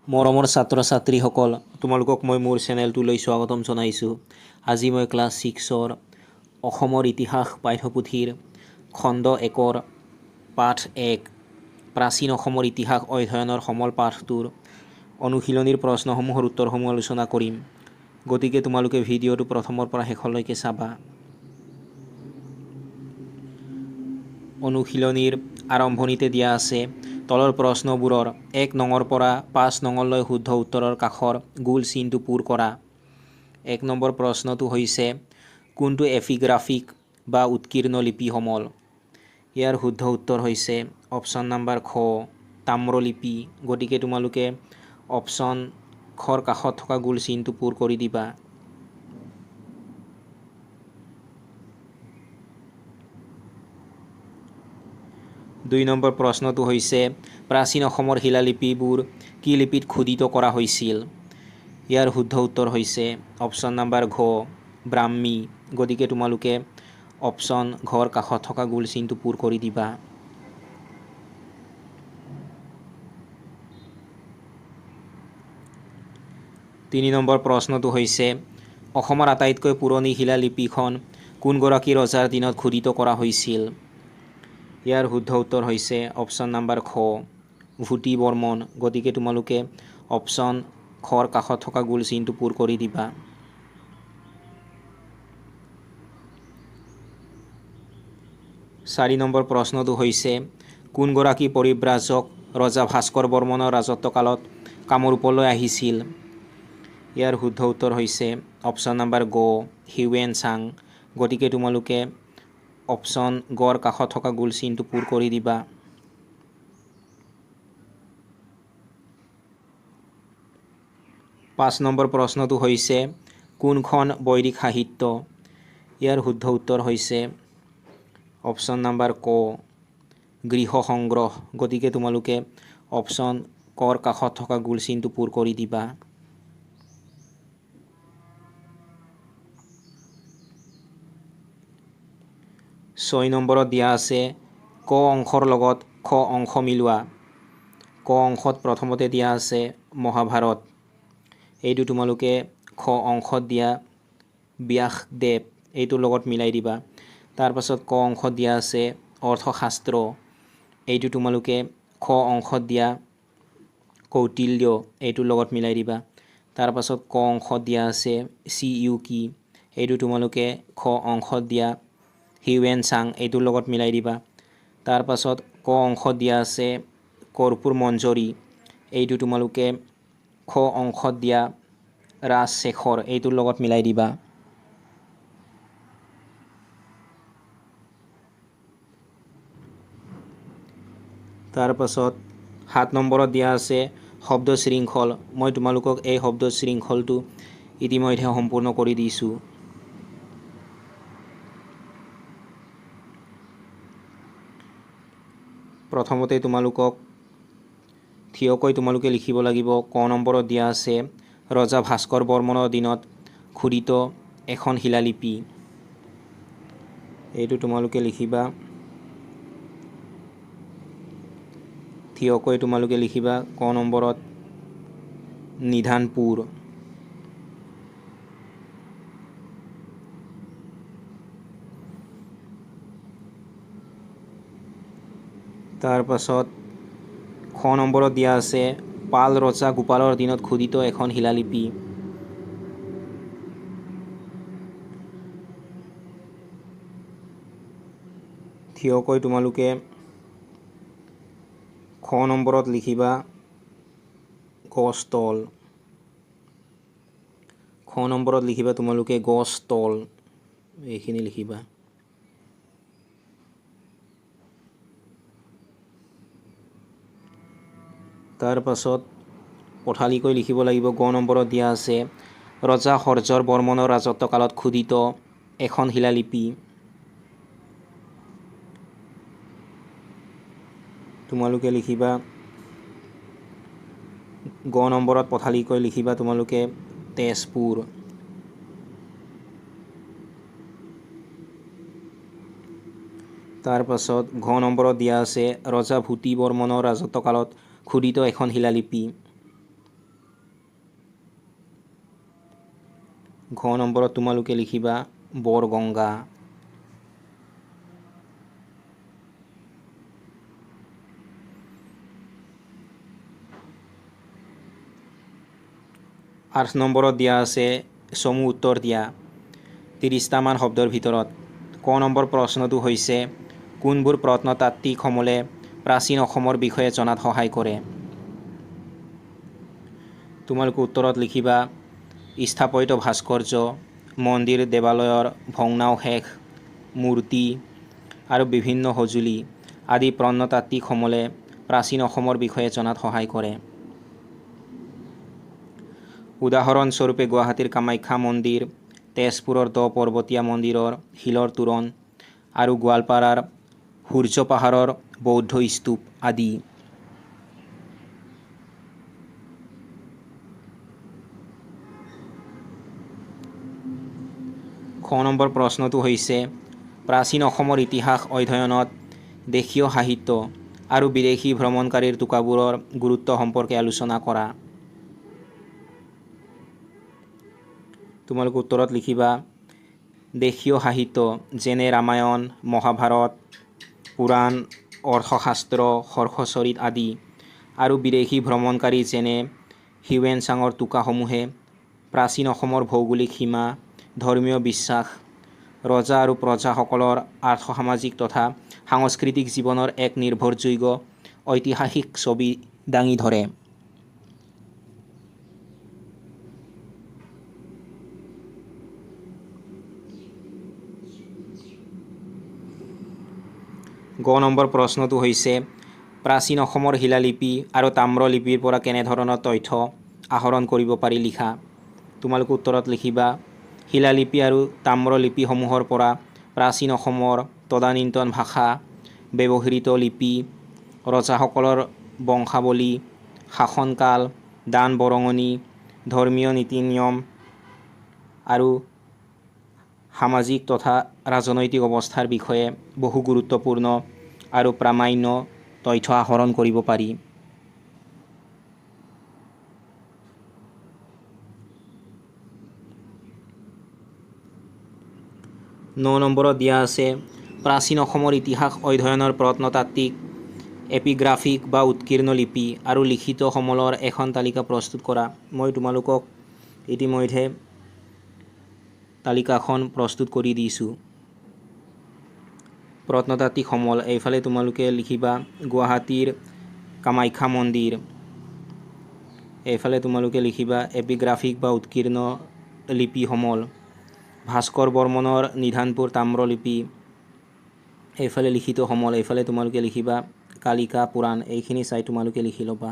মৰমৰ ছাত্ৰ ছাত্ৰীসকল, তোমালোকক মই মোৰ চেনেলটোলৈ স্বাগতম জনাইছোঁ। আজি মই ক্লাছ 6ৰ অসমৰ ইতিহাস পাঠ্যপুথিৰ খণ্ড 1ৰ পাঠ 1 প্ৰাচীন অসমৰ ইতিহাস অধ্যয়নৰ সমল পাঠটোৰ অনুশীলনীৰ প্ৰশ্নসমূহৰ উত্তৰসমূহ আলোচনা কৰিম। গতিকে তোমালোকে ভিডিঅ'টো প্ৰথমৰ পৰা শেষলৈকে চাবা। অনুশীলনীৰ আৰম্ভণিতে দিয়া আছে তলৰ প্ৰশ্নবোৰৰ 1 নঙৰ পৰা 5 নঙলৈ শুদ্ধ উত্তৰৰ কাষৰ গোল চিনটো পূৰ কৰা। 1 নম্বৰ প্ৰশ্নটো হৈছে কোনটো এপিগ্ৰাফিক বা উৎকীৰ্ণ লিপি সমল? ইয়াৰ শুদ্ধ উত্তৰ হৈছে অপশ্যন নম্বৰ খ তাম্ৰলিপি। গতিকে তোমালোকে অপশ্যন খৰ কাষত থকা গোল চিনটো পূৰ কৰি দিবা। দুই নম্বৰ প্ৰশ্নটো হৈছে প্ৰাচীন অসমৰ শিলালিপিবোৰ কি লিপিত খোদিত কৰা হৈছিল? ইয়াৰ শুদ্ধ উত্তৰ হৈছে অপশ্যন নম্বৰ ঘ ব্ৰাহ্মী। গতিকে তোমালোকে অপশ্যন ঘৰ কাষত থকা গোল চিনটো পূৰ কৰি দিবা। তিনি নম্বৰ প্ৰশ্নটো হৈছে অসমৰ আটাইতকৈ পুৰণি শিলালিপিখন কোনগৰাকী ৰজাৰ দিনত খোদিত কৰা হৈছিল? ইয়াৰ শুদ্ধ উত্তৰ হৈছে অপশ্যন নম্বৰ খ ভূতি বৰ্মন। গতিকে তোমালোকে অপশ্যন খৰ কাষত থকা গোল চিনটো পূৰ কৰি দিবা। চাৰি নম্বৰ প্ৰশ্নটো হৈছে কোনগৰাকী পৰিব্ৰাজক ৰজা ভাস্কৰ বৰ্মনৰ ৰাজত্বকালত কামৰূপলৈ আহিছিল? ইয়াৰ শুদ্ধ উত্তৰ হৈছে অপশ্যন নম্বৰ গ হিউৱেন চাং। গতিকে তোমালোকে অপশ্যন গৰ কাষত থকা গোল চিনটো পূৰ কৰি দিবা। পাঁচ নম্বৰ প্ৰশ্নটো হৈছে কোনখন বৈদিক সাহিত্য? ইয়াৰ শুদ্ধ উত্তৰ হৈছে অপশ্যন নম্বৰ ক গৃহ সংগ্ৰহ। গতিকে তোমালোকে অপশ্যন কৰ কাষত থকা গোল চিনটো পূৰ কৰি দিবা। ছয় নম্বৰত দিয়া আছে ক অংশৰ লগত খ অংশ মিলোৱা। ক অংশত প্ৰথমতে দিয়া আছে মহাভাৰত। এইটো তোমালোকে খ অংশত দিয়া ব্যাসদেৱ এইটোৰ লগত মিলাই দিবা। তাৰ পাছত ক অংশত দিয়া আছে অৰ্থশাস্ত্ৰ। এইটো তোমালোকে খ অংশত দিয়া কৌটিল্য এইটোৰ লগত মিলাই দিবা। তাৰ পাছত ক অংশত দিয়া আছে CU কি এইটো তোমালোকে খ অংশত দিয়া হিউৱেন চাং এইটোৰ লগত মিলাই দিবা। তাৰ পাছত ক অংশত দিয়া আছে কৰ্পূৰ মঞ্জৰী। এইটো তোমালোকে খ অংশত দিয়া ৰাজশেখৰ এইটোৰ লগত মিলাই দিবা। তাৰ পাছত 7 নম্বৰত দিয়া আছে শব্দ শৃংখল। মই তোমালোকক এই শব্দ শৃংখলটো ইতিমধ্যে সম্পূৰ্ণ কৰি দিছোঁ। প্ৰথমতে তোমালোকক থিয়কৈ তোমালোকে লিখিব লাগিব। ক নম্বৰত দিয়া আছে ৰজা ভাস্কৰ বৰ্মনৰ দিনত খোদিত এখন শিলালিপি। এইটো তোমালোকে লিখিবা। থিয়কৈ তোমালোকে লিখিবা ক নম্বৰত নিধানপুৰ। তাৰ পাছত খ নম্বৰত দিয়া আছে পাল ৰজা গোপালৰ দিনত খোদিত এখন শিলালিপি। থিয়কৈ তোমালোকে খ নম্বৰত লিখিবা গছতল। খ নম্বৰত লিখিবা তোমালোকে গছতল এইখিনি লিখিবা। তাৰ পাছত পথালিকৈ লিখিব লাগিব। গ নম্বৰত দিয়া আছে ৰজা হৰ্যৰ বৰ্মনৰ ৰাজত্বকালত খোদিত এখন শিলালিপি। তোমালোকে লিখিবা গ নম্বৰত পথালিকৈ লিখিবা তোমালোকে তেজপুৰ। তাৰ পাছত ঘ নম্বৰত দিয়া আছে ৰজা ভূতি বৰ্মনৰ ৰাজত্বকালত খোদিত এখন শিলালিপি। ঘ নম্বৰত তোমালোকে লিখিবা বৰগংগা। আঠ নম্বৰত দিয়া আছে চমু উত্তৰ দিয়া 30টামান শব্দৰ ভিতৰত। ক নম্বৰ প্ৰশ্নটো হৈছে কোনবোৰ প্ৰত্নতাত্ত্বিক সমলে প্ৰাচীন অসমৰ বিষয়ে জনাত সহায় কৰে। তোমালোকে উত্তৰত লিখিবা স্থাপত্য ভাস্কৰ্য, মন্দিৰ দেৱালয়ৰ ভগ্নাৱশেষ, মূৰ্তি আৰু বিভিন্ন সঁজুলি আদি প্ৰত্নতাত্ত্বিক সমলে প্ৰাচীন অসমৰ বিষয়ে জনাত সহায় কৰে। উদাহৰণস্বৰূপে গুৱাহাটীৰ কামাখ্যা মন্দিৰ, তেজপুৰৰ দ পৰ্বতীয়া মন্দিৰৰ শিলৰ তোৰণ আৰু গোৱালপাৰাৰ সূৰ্য পাহাৰৰ বৌদ্ধ স্তূপ আদি। খ নম্বৰ প্ৰশ্নটো হৈছে প্ৰাচীন অসমৰ ইতিহাস অধ্যয়নত দেশীয় সাহিত্য আৰু বিদেশী ভ্ৰমণকাৰীৰ টোকাবোৰৰ গুৰুত্ব সম্পৰ্কে আলোচনা কৰা। তোমালোকে উত্তৰত লিখিবা দেশীয় সাহিত্য যেনে ৰামায়ণ, মহাভাৰত, পুৰাণ, অৰ্থশাস্ত্ৰ, হৰ্ষচৰিত আদি আৰু বিদেশী ভ্ৰমণকাৰী যেনে হিউৱেন চাঙৰ টোকাসমূহে প্ৰাচীন অসমৰ ভৌগোলিক সীমা, ধৰ্মীয় বিশ্বাস, ৰজা আৰু প্ৰজাসকলৰ আৰ্থসামাজিক তথা সাংস্কৃতিক জীৱনৰ এক নিৰ্ভৰযোগ্য ঐতিহাসিক ছবি দাঙি ধৰে। গ নম্বৰ প্ৰশ্নটো হৈছে প্ৰাচীন অসমৰ শিলালিপি আৰু তাম্ৰলিপিৰ পৰা কেনেধৰণৰ তথ্য আহৰণ কৰিব পাৰি লিখা। তোমালোকে উত্তৰত লিখিবা শিলালিপি আৰু তাম্ৰলিপিসমূহৰ পৰা প্ৰাচীন অসমৰ তদানীন্তন ভাষা, ব্যৱহৃত লিপি, ৰজাসকলৰ বংশাৱলী, শাসনকাল, দান বৰঙণি, ধৰ্মীয় নীতি নিয়ম আৰু সামাজিক তথা ৰাজনৈতিক অৱস্থাৰ বিষয়ে বহু গুৰুত্বপূৰ্ণ আৰু প্ৰামাণ্য তথ্য আহৰণ কৰিব পাৰি। ন নম্বৰত দিয়া আছে প্ৰাচীন অসমৰ ইতিহাস অধ্যয়নৰ প্ৰত্নতাত্ত্বিক, এপিগ্ৰাফিক বা উৎকীৰ্ণ লিপি আৰু লিখিত সমলৰ এখন তালিকা প্ৰস্তুত কৰা। মই তোমালোকক ইতিমধ্যে তালিকাখন প্ৰস্তুত কৰি দিছোঁ। প্ৰত্নতাত্ত্বিক সমল এইফালে তোমালোকে লিখিবা গুৱাহাটীৰ কামাখ্যা মন্দিৰ, এইফালে তোমালোকে লিখিবা এপিগ্ৰাফিক বা উৎকীৰ্ণ লিপি সমল, ভাস্কৰ বৰ্মনৰ নিধানপুৰ তাম্ৰলিপি, এইফালে লিখিত সমল, এইফালে তোমালোকে লিখিবা কালিকা পুৰাণ। এইখিনি চাই তোমালোকে লিখি ল'বা।